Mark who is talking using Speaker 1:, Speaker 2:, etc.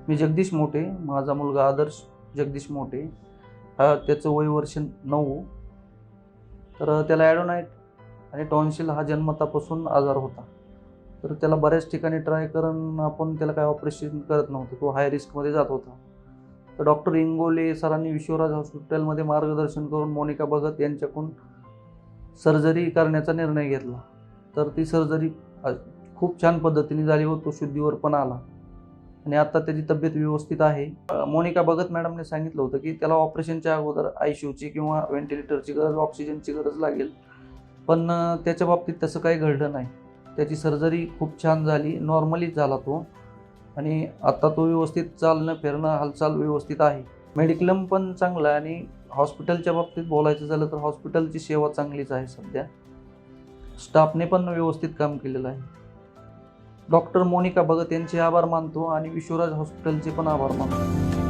Speaker 1: मी जगदीश मोठे, माझा मुलगा आदर्श जगदीश मोठे. त्याचं वय वर्ष 9. तर त्याला ॲडोनाइट आणि टॉन्सिल हा जन्मतापासून आजार होता. तर त्याला बऱ्याच ठिकाणी ट्राय करून आपण त्याला काय ऑपरेशन करत नव्हतं. तो हाय रिस्कमध्ये जात होता. तर डॉक्टर इंगोले सरांनी विश्वराज हॉस्पिटलमध्ये मार्गदर्शन करून मोनिका भगत यांच्याकडून सर्जरी करण्याचा निर्णय घेतला. तर ती सर्जरी खूप छान पद्धतीने झाली व तो शुद्धीवर पण आला आणि आता त्याची तब्येत व्यवस्थित आहे. मोनिका भगत मॅडमने सांगितलं होतं की त्याला ऑपरेशनच्या अगोदर ICUची किंवा व्हेंटिलेटरची गरज, ऑक्सिजनची गरज लागेल, पण त्याच्या बाबतीत तसं काही घडलं नाही. त्याची सर्जरी खूप छान झाली, नॉर्मलीच झाला तो आणि आता तो व्यवस्थित चालणं फिरणं हालचाल व्यवस्थित आहे. मेडिक्लेम पण चांगला आहे आणि हॉस्पिटलच्या बाबतीत बोलायचं झालं तर हॉस्पिटलची सेवा चांगलीच आहे सध्या. स्टाफने पण व्यवस्थित काम केलेलं आहे. डॉक्टर मोनिका भगत यांचे आभार मानतो आणि विश्वराज हॉस्पिटलचे पण आभार मानतो.